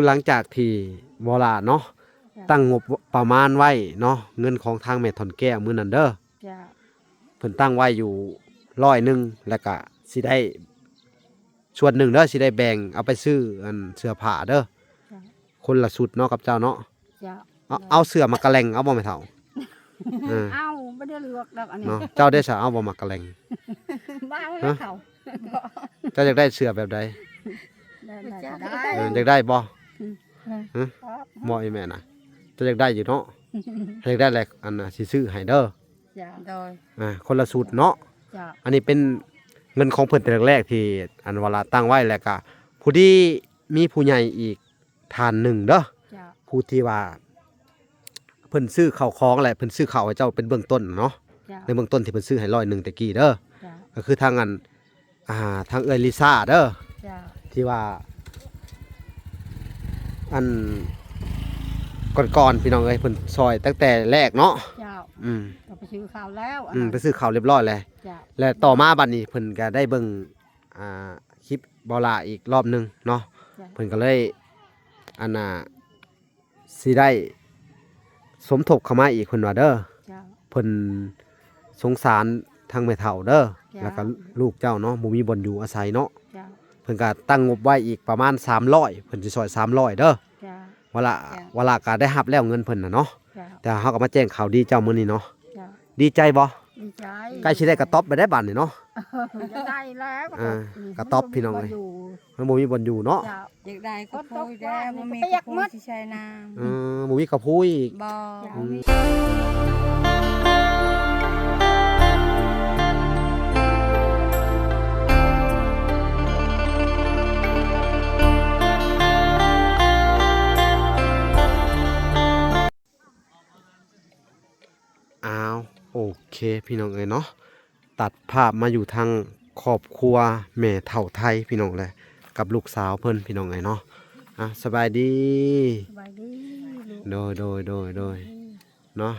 คือหลังจากที่วลาเนาะตั้งงบประมาณไว้เนาะเงินของทางแม่ถอนแก้วมื้อนั้นเด้อเพิ่นตั้งไว้อยู่100แล้วก็สิได้ส่วนหนึ่งเด้อสิได้แบ่งเอาไปซื้ออันเสื้อผ้าเด้อคนละชุดเนาะกับเจ้าเนาะเอาเสื้อมากระแลงเอาบ่แม่เฒ่าเอาบ่ได้เลือกดอกอันนี้เนาะเจ้าได้ซะเอาบ่มากระแลงบ้าแล้วเขา เจ้าอยากได้เสื้อแบบใดอยากได้บ่บ่อีแม่น่ะเจ้าอยากได้อยู่เนาะอยากได้แหละอันน่ะสิซื้อให้เด้อโดยคนละชุดเนาะอันนี้เป็นเงินของเพิ่นแต่แรกที่อันเวลาตั้งไว้แล้วก็ผู้ที่มีผู้ใหญ่อีกท่านหนึ่งเด้อผู้ที่ว่าเพิ่นซื้อข้าวของแหละเพิ่นซื้อข้าวให้เจ้าเป็นเบื้องต้นเนาะในเบื้องต้นที่เพิ่นซื้อให้100ตะกี้เด้อก็คือทางอันทางเอื้อยลิซ่าเด้อที่ว่าอันก่อนๆพี่น้องเอ้ยเพิ่นซอยตั้งแต่แรกเนาะไปซื้อข้าวแล้วไปซื้อข้าวเรียบร้อยแล้วและต่อมาบัดนี้เพิ่นก็ได้เบิ่งคลิปบอลาอีกรอบนึงเนาะเพิ่นก็เลยอันสิได้สมทบเข้ามาอีกเพิ่นว่าเด้อเพิ่นสงสารทางแม่เฒ่าเด้อแล้วก็ลูกเจ้าเนาะบ่มีบ่อนอยู่อาศัยเนาะเพิ่นก็ตั้งงบไว้อีกประมาณ300เพิ่นสิซอย300เด้อเวลาก็ได้รับแล้วเงินเพิ่นน่ะเนาะแต่เฮาก็มาแจ้งข่าวดีเจ้ามื้อนี้เนาะดีใจบ่ดีใจใกล้สิได้กระต๊อบไปได้บัดนี่เนาะจะได้แล้วกระต๊อบพี่น้องเอ้ยมันบ่มีบ่อนอยู่เนาะอยากได้ก็พูดได้บ่มีกระพุ้ยสิใช้น้ำบ่มีกระพุ้ยอีกโอเคพี่น้องเอ้ยเนาะตัดภาพมาอยู่ทางครอบครัวแม่เฒ่าไทยพี่น้องเลยกับลูกสาวเพิ่นพี่น้องเอ้ยเนาะสบายดีโดยเนาะ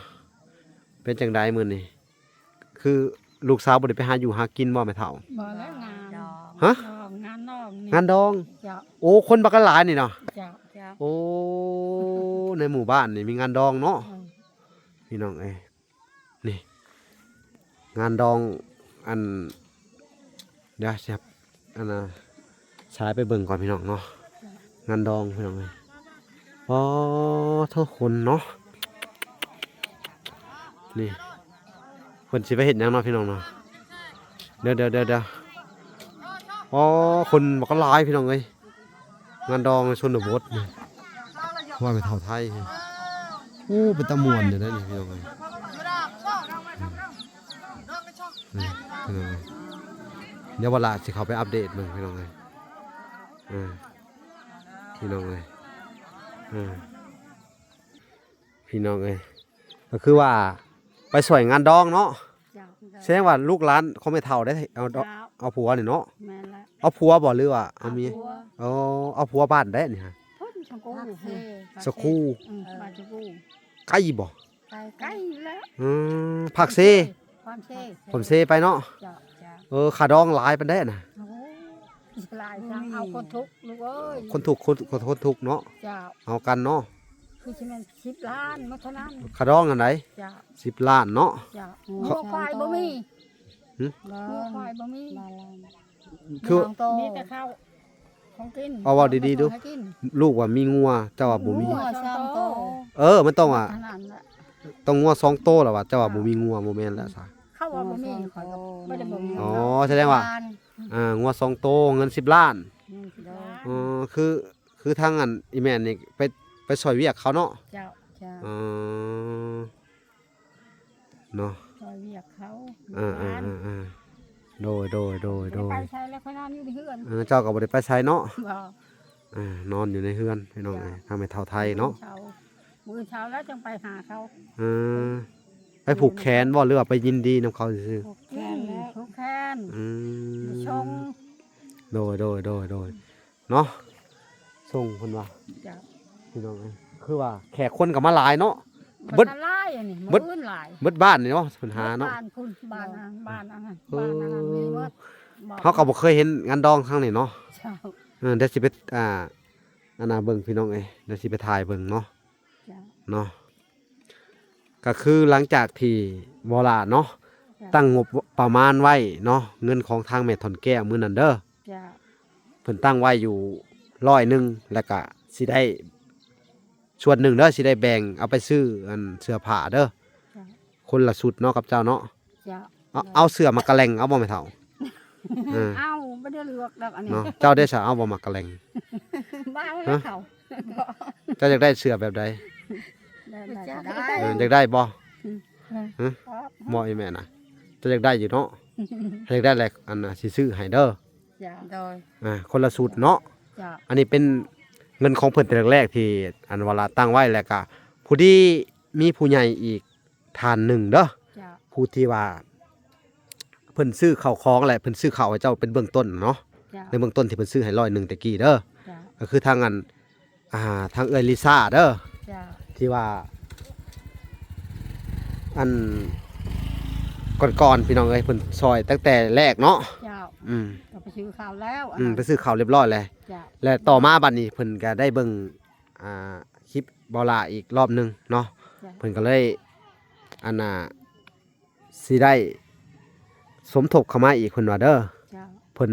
เป็นจังไดมื้อนี้คือลูกสาวบ่ได้ไปหาอยู่หากินบ่แม่เฒ่าบ่แล้วงานฮะงานดองโอ้คนบักหลายนี่เนาะโอ้ในหมู่บ้านนี่มีงานดองเนาะพี่น้องเอ้ยนี่งานดองอันเดี๋ยวครับอันใช้ไปเบิ่งก่อนพี่น้องเนาะงานดองพี่น้องเลยทุกคนเนาะนี่คนสิไปเห็นยังเนาะพี่น้องเนาะเดี๋ยวคนมันก็หลายพี่น้องเลยงานดองในชนบทนี่ว่าไปเท่าไทยโอ้เป็นตะมวนเดี๋ยวนี่พี่น้องเลยเดี๋ยวเวลาสิเขาไปอัปเดตมึงพี่น้องเลยพี่น้องเลยพี่น้องเลยก็คือว่าไปสวยงานดองเนาะแสดงว่าลูกหลานเขาไม่เท่าได้เอาผัวนี่เนาะเอาผัวบ่หรือว่าเอาเมียเอาผัวบ้านได้นี่ฮะสกูใกล้บ่ใกล้แล้วผักเซผมเซไปเนาะขาดองหลายปานได้น่ะหลายจังเอาคนทุกลูกเอ้ยคนทุกเนาะเอากันเนาะคือสิมัน10 ล้านมาเท่านั้นขาดองอันไหน10 ล้านเนาะหัวควายบ่มีหัวควายบ่มีคือมีแต่ข้าวของกินเอาว่าดีๆดูลูกว่ามีงัวเจ้าว่าบ่มีมันต้องต้องงัว2 โตแล้วว่าเจ้าว่าบ่มีงัวบ่แม่นแล้วซะเข้าว่าบ่มีข่อยก็บ่ได้บ่มีแสดงว่างัว2 โตเงิน10 ล้านคือทางอันอีแม่นี่ไปซอยเวียกเขาเนาะเนาะซอยเวียกเขาโดยไปใช้แล้วค่อยนอนอยู่ในเฮือนเจ้าก็บ่ได้ไปใช้เนาะนอนอยู่ในเฮือนพี่น้องทางแม่เฒ่าไทยเนาะมื้อเช้าแล้วจังไปหาเขาไปผูกแขนบ่หรือว่าไปยินดีนำเขาซื่อผูกแขนชงโดยเนาะส่งเพิ่นว่าพี่น้องคือว่าแขกคนก็มาหลายเนาะเบิดหลายอันนี้มื้อหลายเบิดบ้านนี่เนาะเพิ่นหาเนาะบ้านนั้นมีหมดเฮาก็บ่เคยเห็นงานดองครั้งนี้เนาะเดี๋ยวสิไป อันน่ะเบิ่งพี่น้องเอ้ยเดี๋ยวสิไปถ่ายเบิ่งเนาะ จ้ะ เนาะก็คือหลังจากที่บ่ล่ะเนาะ จ้ะ ตั้งงบประมาณไว้เนาะเงินของทางแม่ถอนแก้วมื้อนั้นเด้อ จ้ะ เพิ่นตั้งไว้อยู่100แล้วก็สิได้ส่วนหนึ่งเด้อสิได้แบ่งเอาไปซื้ออันเสื้อผ้าเด้อ จ้ะ คนละชุดเนาะกับเจ้าเนาะ จ้ะ เอาเสื้อมากระแลงเอาบ่แม่เฒ่าเออ เอาบ่ได้เลือกดอกอันนี้ เนาะเจ้าได้ซะเอาบ่มากระแลง บ้าแล้วเขา เจ้าอยากได้เสื้อแบบใด ได้ได้ก็ เอ ได้ ออยากได้บ่ ครับ บ่อีแม่น่ะเจ้าอยากได้อยู่เนาะถ้าอยากได้แหละอันน่ะสิซื้อให้เด้อ จ้ะ โดย คนละชุดเนาะ จ้ะ อันนี้เป็นเงินของเพิ่นแต่แรกๆที่อันเวลาตั้งไว้แล้วก็ผู้ที่มีผู้ใหญ่อีกทานหนึ่งเด้อ จ้ะ ผู้ที่ว่าเพิ่นซื้อข้าวของแหละเพิ่นซื้อข้าวให้เจ้าเป็นเบื้องต้นเนาะ จ้ะ ในเบื้องต้นที่เพิ่นซื้อให้100ตะกี้เด้อ จ้ะ ก็คือทางอันทางเอยลิซ่าเด้อ จ้ะ ที่ว่าอันก่อนๆพี่น้องเอ้ยเพิ่นซอยตั้งแต่แรกเนาะ เจ้า อืม ก็ไปซื้อข้าวแล้วอัน อืม นั้น ไปซื้อข้าวเรียบร้อยแล้ว จ้ะ และต่อมาบัดนี้เพิ่นก็ได้เบิ่งคลิปบอลาอีกรอบหนึงเนาะ จ้ะ เพิ่นก็เลยอันน่ะสิได้สมทบเข้ามาอีกเพิ่นว่าเด้อ จ้ะ เพิ่น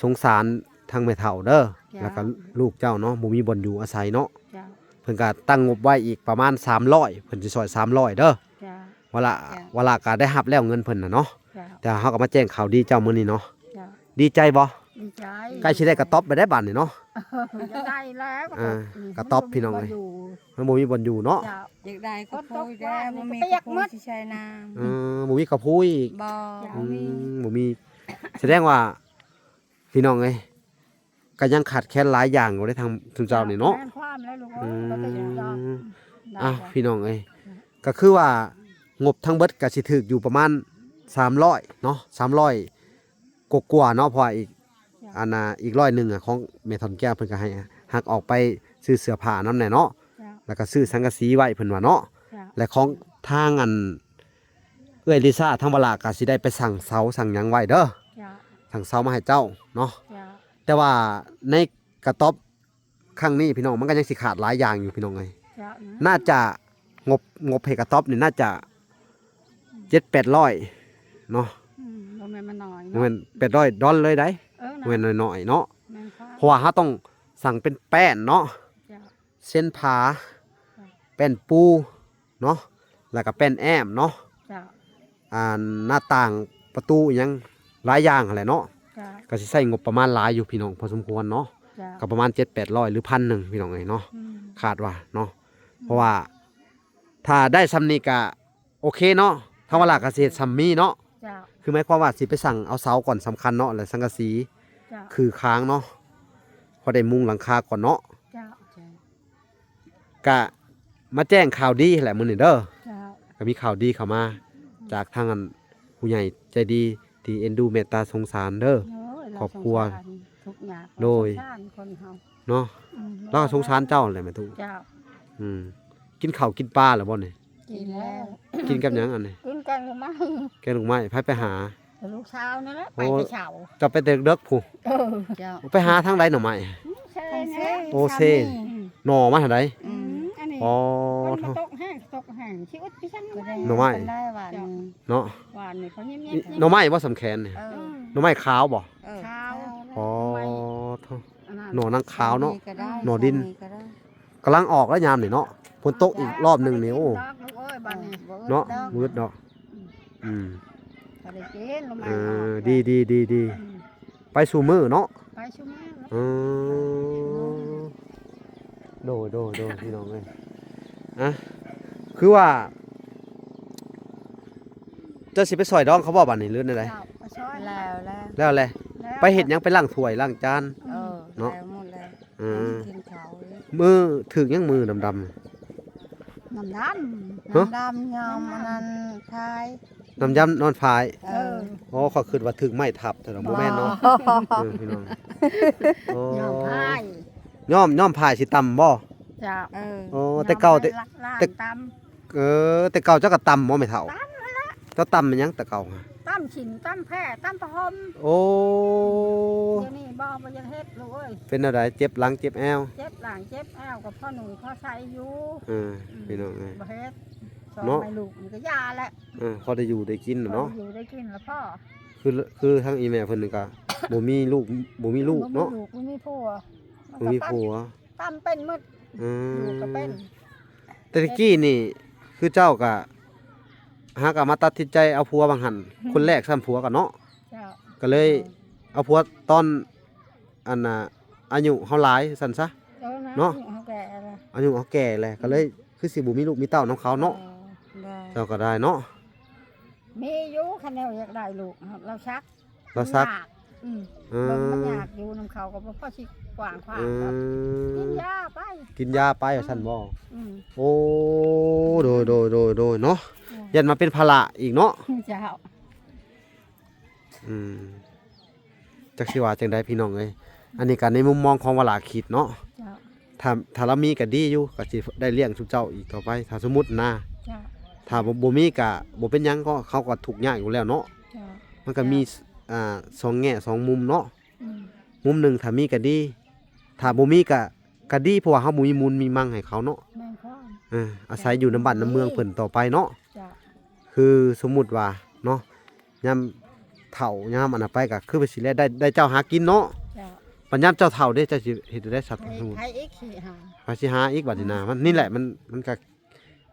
สงสารทางแม่เฒ่าเด้อ จ้ะ แล้วก็ลูกเจ้าเนาะบ่มีบ่อนอยู่อาศัยเนาะ จ้ะ เพิ่นก็ตั้งงบไว้อีกประมาณ300เพิ่นสิซอย300เด้อ จ้ะ ว่าละก็ได้รับแล้วเงินเพิ่นน่ะเนาะ จ้ะ แต่เฮาก็มาแจ้งข่าวดีเจ้ามื้อนี้เนาะ จ้ะ ดีใจบ่ ดีใจ ใกล้สิได้กระต๊อบไปได้บัดนี้เนาะ จะได้แล้ว กระต๊อบพี่น้องเอ้ย มันบ่มีบ่อนอยู่เนาะ จ้ะ อยากได้ก็พูด ว่า ได้บ่มี ไปอยาก ก็ มั พู ด ดที่ใช้น้ บ่มีข้าวพูอีก ำบ่ จ้ะ บ่มี บ่มีแสดงว่าพี่น้องเอ้ยก็ยังขาดแคลนหลายอย่างอยู่ในทางทุนเจ้านี่เนาะ แม่ความแล้วลูก อื ก็จะอยู่ดอก ม ได้ อ้าว จ้ะ พี่น้องเอ้ยก็คือว่างบทั้งเบิดก็สิถึกอยู่ประมาณ300เนาะ300กว่าๆเนาะเพราะว่าอีกอันน่ะอีก100อ่ะของแม่ทอนแก้วเพิ่นก็ให้หักออกไปซื้อเสื้อผ้านำแน่เนาะ จ้ะ แล้วก็ซื้อสังกะสีไว้เพิ่นว่าเนาะ จ้ะ และของทางอันเอ้ยลิซ่าทางบลาก็สิได้ไปสั่งเสาสั่งหยังไว้เด้อ จ้ะ สั่งเสามาให้เจ้าเนาะ จ้ะ แต่ว่าในกระต๊อบครั้งนี้พี่น้องมันก็ยังสิขาดหลายอย่างอยู่พี่น้องเอ้ย จ้ะ น่าจะงบให้กระต๊อบนี่น่าจะ700-800เนาะ บ่แม่นมันน้อย บ่แม่น800ดอลเลยได้ นะ บ่แม่นน้อยๆเนาะ แม่นความ เพราะว่าเราต้องสั่งเป็นแป้นเนาะ จ้ะ เส้นผาแป้นปูเนาะแล้วก็แป้นแอมเนาะ จ้ะ หน้าต่างประตูอิหยังหลายอย่างอะไรเนาะ จ้ะ ก็สิใช้งบประมาณหลายอยู่พี่น้องพอสมควรเนาะ จ้ะ ก็ประมาณ700-800หรือ1,000พี่น้องเอ้ยเนาะ อืม คาดว่าเนาะเพราะว่าถ้าได้ซ้ำนี้ก็โอเคเนาะถ้าว่าหลักเกษตรซ้ำมีเนาะ จ้ะ คือหมายความว่าสิไปสั่งเอาเสาก่อนสำคัญเนาะแล้วสังกะสี จ้ะ คือค้างเนาะพอได้มุงหลังคาก่อนเนาะ จ้ะ ก็มาแจ้งข่าวดีแหละมื้อนี้เด้อ จ้ะ ก็มีข่าวดีเข้ามาจากทางอันผู้ใหญ่ใจดีที่เอ็นดูเมตตาสงสารเด้อ โอ้ยเา ครอบครัว สงสารทุกอย่าง โดย สงสารคนเฮา เนาะ อืม เราก็สงสารเจ้าแหละแม่ทุก จ้ะ กินข้าวกินปลาหรือบ่นี่ กินแล้ว กินกับหยังอันนี้ กินกันหรือไม่ แกงลูกไม้ไผไปหา ลูกสาวนั่นแหละไป โอ้ แต่เช้า จะไปเด็กเด็กผู้ เออ เจ้า ไปหาทางใดหน่อไม้ ใช่ ทาง นะ เซ่ โอเซ่ หน่อมาทางใด อันนี้ อ๋อ มัน โถ่ มาตกแห้งตกแห้งชิอุดพี่ฉัน ก็ได้ หน่อไม้ ได้หวานนี่ เนาะ หวานนี่เขาเงียบ นี่ ๆ หน่อไม้บ่สำแคนนี่ เออ หน่อไม้ขาวบ่ เออ ข้าว อ๋อโถ่ อันนั้น หน่อนางขาวเนาะ ก็ได้ หน่อดิน ก็ได้ กำลังออกแล้วยามนี่เนาะฝนตกอีกรอบหนึงนี่โอ้ ดอกลูกเอ้ยบ้านนี้ เนาะมืดเนาะอืม บ่ได้กินลงมา ดีไปสู่มือเนาะ ไปชุ่มแม่ อืมโดพี่น้องเอ้ยอ่ะคือว่าเจะสิไปซอยดองเขาบ่บัดนี้หรือได เจ้าไปช่วย แล้วแล้ว แล้วแหละไปเฮ็ดหยังไปล้างถ้วยล้างจาน เออ เนาะ แล้วหมดแล้ว อืม กินเขาเลย มือถึกยังมือดำ น้ำด ฮะ น้ำดำยอมอันนั้นทาย ๆน้ำยำนอนพาย ำเออ อ๋อเขาคิดว่าถึกไม้ทับแต่บ่แม่นเนาะพี่น้องโอ้ ยอมพาย ย่อมพายสิต่ำบ่ เจ้า เออ โอ้แต่เก่าแต่ ล้าง แต่ ต แต่เก่าเจ้าก็ต่ำบ่แม่เฒ่าเจ้าต่ำมันหยังแต่เก่า ำต ตั้มฉินตั้มแพร่ตั้มประหม โอ้ เดี๋ยวนี้บ่บ่ยังเฮ็ดลูกเอ้ย เป็นอะไรเจ็บหลังเจ็บแอว เจ็บหลังเจ็บแอวกับพ่อหนุ่ยพ่อใส่อยู่ พี่น้องเอ้ย บ่เฮ็ดสอน เนาะ ให้ลูกมันก็ยาแหละ พอได้อยู่ได้กินน่ะเนาะ อยู่ได้กินแล้วพ่อ คือทั้งอีแม่เพิ่นนี่ก็บ่มีลูกบ่มีลูกเนาะ บ่มีผัว บ่มีผัว ตั้มเป็นหมด อื ลูกก็เป็น แต่ตะกี้นี่คือเจ้าก็หากะมาตัดสินใจเอาผัวบางหันคนแรกซ้ำผัวกันเนาะ เจ้า ก็เลยเอาผัวตอนอันน่ะอายุเฮาหลายซั่นซะ เนาะ เฮาแก่แล้ว อายุเฮาแก่แหละก็เลยคือสิบ่มีลูกมีเต้านํเขาเนาะ ได้ เจ้าก็ได้เนาะ มีอยู่คันแนวอยากได้ลูกเราชัก เราซัก ยากอืม อื เบิ่งมัน ม อยากอยู่นํเขาก็บ่พอสิกว้างขวาง อื ครับกิน ม ยาไป กินยาไปว่าซั่นบ่ อืม โอ้โดยเนาะยันมาเป็นภาระอีกเนาะ เจ้า อืมจักสิว่าจังไดพี่น้องเอ้ยอันนี้ก็ในมุมมองของวลาคิดเนาะ เจ้า ถ้าเรามีก็ดีอยู่ก็สิได้เลี้ยงทุกเจ้าอีกต่อไปถ้าสมมุตินะ เจ้า ถ้าบ่มีก็บ่เป็นหยังก็เขาก็ทุกข์ยากอยู่แล้วเนาะ เจ้า มันก็มีสองแง่สองมุมเนาะ อืม มุมหนึงถ้ามีก็ดีถ้าบ่มีก็ดีเพราะว่าเฮาบ่มีมูลมีมั่งให้เขาเนาะ แม่นความ อาศัยอยู่ในบ้านในเมืองเพิ่นต่อไปเนาะ เจ้า คือสมมุติว่าเนาะยามเฒ่ายามอันนั้นไปก็คือไปสิแลได้เจ้าหากินเนาะ เจ้า ปัญญามเจ้าเฒ่าเด้เจ้าสิเฮ็ดได้สัตว์ ให้ สมมุติ ให้อีกสิหา ไปสิหาอีกบัดนี้นะมันนี่แหละมันก็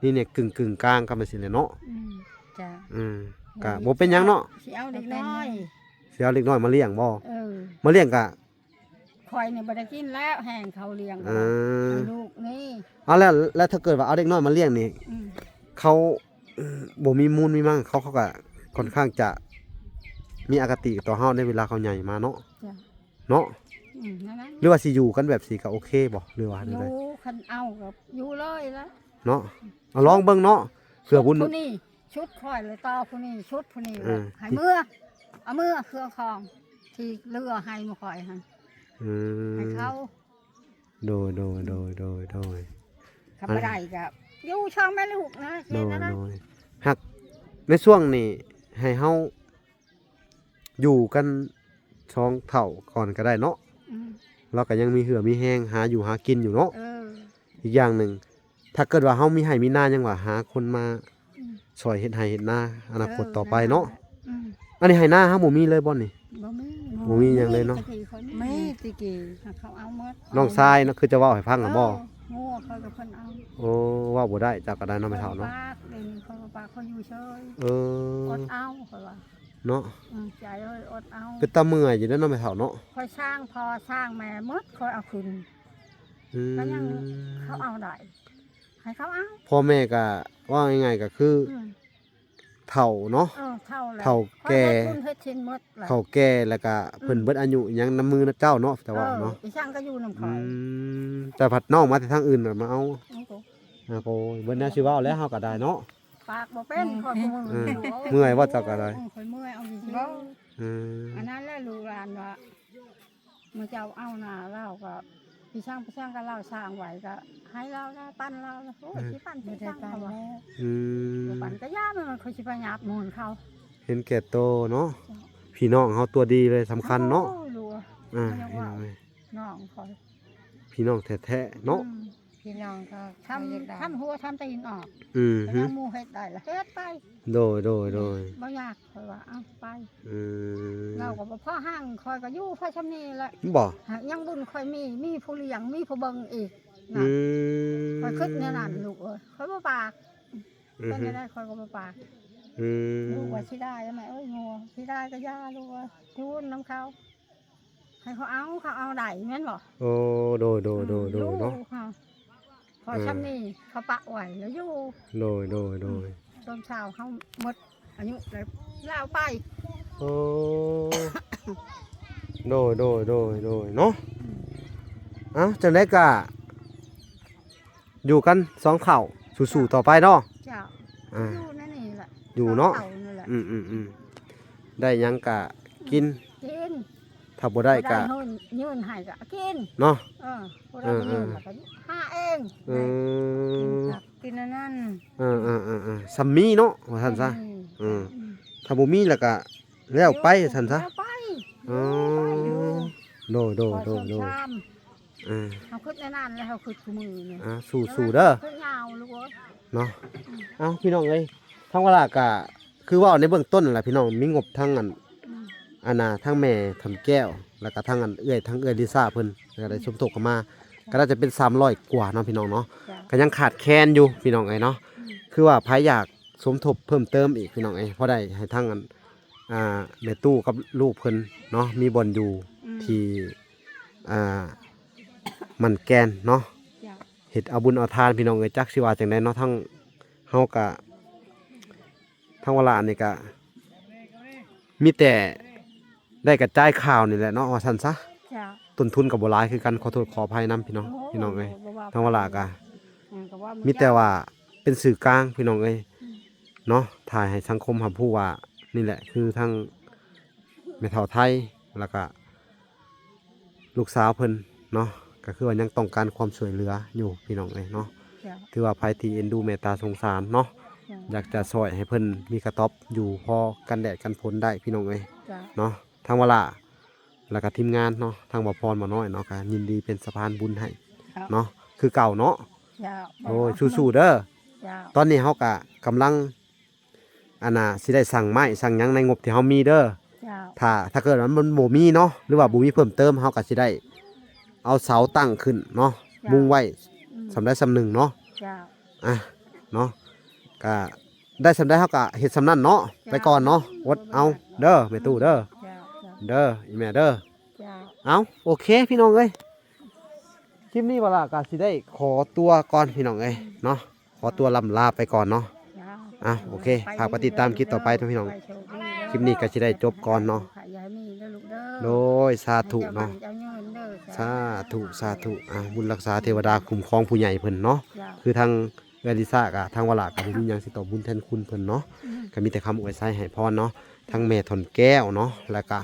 นี่เนี่ยกึ่งกลางกันไปสิแหละเนาะ จ้า ก็บ่เป็นหยังเนาะ สิเอาเด็กน้อย สิเอาเล็กน้อยมาเลี้ยงบ่ เออ มาเลี้ยงก็ ข่อยเนี่ยบ่ได้กินแล้วแห้งเขาเลี้ยง เออ ให้ลูกนี่ เอาแล้วถ้าเกิดว่าเอาเด็กน้อยมาเลี้ยงนี่ อืม เขาบ่มีมูลมีมั่งเขาก็ค่อนข้างจะมีอคติต่อเฮาในเวลาเขาใหญ่มาเนาะ จ้า เนาะ นั่นนะ หรือว่าสิอยู่กันแบบสิก็โอเคบ่หรือว่า อ จังได ยู่คันเอากับอยู่เลยละ เนาะเอาลองเบิ่งเนาะเผื่อบุญ ผู้นี้ชุดข่อยเลยต่อผู้นี้ชุดผู้นี้ เออ ให้เมื่อเอาเมื่อเครื่องของที่เรือให้มาข่อยหั่น อื ให้ ม เขา โดย ทำไม่ได้กับอยู่ช่องแม่ลูกนะ โด เช่น ย นั้นนะ หักในช่วงนี้ให้เฮาอยู่กันช่องเท่าก่อนก็ได้เนาะ อืม เราก็ยังมีเหือมีแห้งหาอยู่หากินอยู่เนาะ เออ อีกอย่างหนึ่งถ้าเกิดว่าเฮามีให้มีหน้ายังว่าหาคนมา อืม ช่วยเฮ็ดให้เฮ็ดนาอนาคตต่อไปเนาะ อืม อันนี้ให้หน้าเฮาบ่มีเลยบ่นี่ บ่มี บ่มีหยังเลยเนาะ ตะกี้คน ไม่ตะกี้ เขาเอาหมด น้องชายเนาะคือจะเว้าให้ฟัง เอ น่ะ อ บ่ โง่เขากับเพิ่นเอา โอ้เว้าบ่ได้จักก็ได้เนาะไม่เท่าเนาะ ปากเดี๋ยวนี้เขาก็ปากเขาอยู่เฉย เอ อ อ ดเอาเขาว่า เนาะ ใจเลยอดเอา เป็นตาเมื่อยอยู่เด้อเนาะไม่เท่าเนาะ คอยสร้างพอสร้างแม่หมดคอยเอาคืน อืม ก็ยังเขาเอาได้ให้เขาเอา พ่อแม่ก็ว่าง่ายๆก็คือ อืม เฒ่าเนาะ เท่าแล้ว เฒ่าแก่ ข้อยได้ทุนเฮ็ดชิ้นหมดแหละ เขาแก่แล้วก็เพิ่นเบิดอายุอิหยังน้ำมือนะเจ้าเนาะแต่ว่าเนาะ อีช่างก็อยู่น้ำค อื อย แต่ผัดน้องมาแต่ทางอื่นน่ะมาเอา เอาตัว โอ้ยเบิ่นแน่สิเว้าแล้วเฮาก็ได้เนาะ ปากบ่เป็นคอยบ่มือ เออ อยู่ เมื่อยว่าเจ้าก็ได้ คอยเมื่อยเอาสิ บ่ อืม อันนั้นแหละลูกหลานว่าเมื่อเจ้าเอาหน้าเราก็พี่ช่างก็เล่าสร้างไว้ก็ให้เราได้ปั้นเราแล้วโอ้ยสิปั้น ไม่ สิ ได้ ช่าง ปัน เขาว่า แล้ว อืม บ่ปั้นก็ยามันเขาสิไปหยาบมูลเขา เห็นแก่โตเนาะพี่น้องเฮาตัวดีเลยสำคัญเนาะ โอ้ยรู้ว่า อ่า เรียกว่า น้องคอย พี่น้องแท้ๆเนาะ อืม พี่น้องก็ ทำหัวทำตีนออก อืม แต่ ฮึ ยังหมูเฮ็ดได้ละเฮ็ดไป โดย บ่ยากคอยว่าเอาไป อืม เราก็บ่พ่อห้างคอยก็อยู่พ่อชำนี้แหละ บ่ หากยังบุญคอยมีผู้เลี้ยงมีผู้เบิ่งอีก อื นะ ม คอยคิดแนวนั้นลูกเอ้ยคอยบ่ปาก อืม เป็น ฮึ ได้คอยก็บ่ปาก อืม ลูกว่าสิได้แม่เอ้ยงัวสิได้ก็ย่าลูกเอ้ยจูนน้ำเขาให้เขาเอาได้แม่นบ่ โอ้โดยเนาะ อยู่ค่ะพอชำนี้เขาปะไว้แล้วอยู่ โดย ตอนเช้าเขาหมดอายุแล้วลาวไป โอ้ โดยเนาะเอ้าจังได๋ก็อยู่กันสองเข่าสู้ๆต่อไปเนาะ เจ้า อ่า อยู่นั่นนี่แหละ อยู่เนาะ อนั่นแหละ อืมได้หยังก็กิน กิน ถ้าบ่ได้ก็ ยืนให้ก็กิน เนาะ บ่ได้ไปยืนแล้วก็หาเอง อืม กินอันนั้น ซัมมี่เนาะว่าซั่นซะ อืม ถ้าบ่มีแล้วก็แล้วไปซั่นซะ แล้วไป อ๋อโดโดโดโด ชาม อ่า เฮาขึ้นในนั้นแล้วเฮาขึ้นคู่มือนี่ สู้ๆเด้อ ขึ้นยาวลูกเอ้ย เนาะเอ้าพี่น้องเอ้ยทางเวลาก็คือว่าในเบื้องต้นนั่นแหละพี่น้องมีงบทั้งอัน อืม อาณาทั้งแม่ทำแก้ว แล้วก็ทั้งอันเอื้อยทั้งเอื้อยลิซ่าเพิ่นแล้วก็ได้สมทบกันมาก็น่าจะเป็น300กว่าเนาะพี่น้องเนาะ จ้ะ ก็ยังขาดแคลนอยู่พี่น้องเอ้ยเนาะ อืม คือว่าใครอยากสมทบเพิ่มเติมอีกพี่น้องเอ้ยเพราะได้ให้ทั้งอันแม่ตู้กับลูกเพิ่นเนาะมีบ่อนอยู่ อืม ที่อ่ามันแกนเนาะ จ้ะ เฮ็ดเอาบุญเอาทานพี่น้องเอ้ยจักสิว่าจังไดเนาะทั้งเฮาก็ทั้งเวลานี่ก็มีแต่ได้กระจายข่าวนี่แหละเนาะว่าซั่นซะ จ้ะ ต้นทุนก็บ่หลายคือกันขอโทษขออภัยนํพี่น้องพี่น้องเอ้ย บ่ว่า ทั้งเวลาก็ อืก็ว่า มีแต่ว่าเป็นสื่อกลางพี่น้องเอ้ย อืม เนาะถ่ายให้สังคมรับรู้ว่านี่แหละคือทั้งแม่เฒ่าไทยแล้วก็ลูกสาวเพิ่นเนาะก็คือว่ายังต้องการความช่วยเหลืออยู่พี่น้องเอ้ยเนาะ จ้ะ ถือว่าภัยที่เอ็นดูเมตตาสงสารเนาะ จ้ะ อยากจะซอยให้เพิ่นมีกระต๊อบอยู่พอกันแดดกันฝนได้พี่น้องเอ้ย จ้ะ เนาะทางเวลาแล้วก็ทีมงานเนาะทางบ่พรบ่น้อยเนาะก็ยินดีเป็นสะพานบุญให้ ครับ เนาะคือเก่าเนาะ จ้ะ โอ้ยสู้ๆเด้อ จ้ะ ตอนนี้เฮาก็กำลังอันน่ะสิได้สั่งไม้สั่งหยังในงบที่เฮามีเด้อ จ้ะ ถ้าเกิดว่ามันบ่มีเนาะหรือว่าบ่มีเพิ่มเติมเฮาก็สิได้เอาเสาตั้งขึ้นเนาะมุงไว้ อืม สำได้สำหนึ่งเนาะ จ้ะ อ่ะเนาะก็ได้สำได้เฮาก็เฮ็ดสำนั้นเนาะไปก่อนเนาะอดเอาเด้อแม่ตู้เด้อ จ้ะจ้ะ เด้ออีแม่เด้อ จ้ะ เอาโอเคพี่น้องเอ้ยคลิปนี้เวลาก็สิได้ขอตัวก่อนพี่น้องเอ้ยเนาะขอตัวลำลาไปก่อนเนาะ จ้ะ อ่ะโอเคฝากไปติดตามคลิปต่อไปทุกพี่น้อง ไปโชดีเด้อ คลิปนี้ก็สิได้จบก่อนเนาะ ขยายมีเด้อลูกเด้อ โดยสาธุเนาะ ให้จ้บ้เจ้าเงินเด้อ สาธุสาธุบุญรักษาเทวดาคุ้มครองผู้ใหญ่เพิ่นเนาะ จ้ะ คือทางเอลิซ่ากับทางวลากับมีหยังสิตอบบุญแทนคุณเพิ่นเนาะ อืม ก็มีแต่คำอวยไส้ให้พรเนาะทั้งแม่ถนแก้วเนาะแล้วก็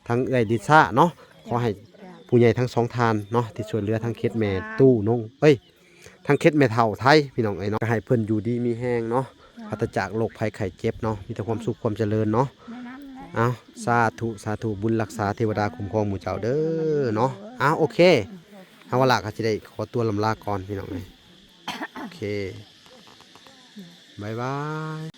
ทั้งเอื้อยลิซ่าเนาะขอให้ จ้ะ ผู้ใหญ่ทั้งสองทานเนาะที่ช่วยเหลือทั้งเคสแม่ตู้นงเอ้ยทั้งเคสแม่เฒ่าไทยพี่น้องเอ้ยเนาะก็ให้เพิ่นอยู่ดีมีแห้งเนาะปราศจากโรคภัยไข้เจ็บเนาะมีแต่ความสุขความเจริญเนาะ ในนั้นแหละ เอาสาธุสาธุบุญรักษาเทวดาคุ้มครองหมู่เจ้าเด้อเนาะเอาโอเคทางวลาก็สิได้ขอตัวลำลาก่อนพี่น้องเอ้ยโอเคบ๊ายบาย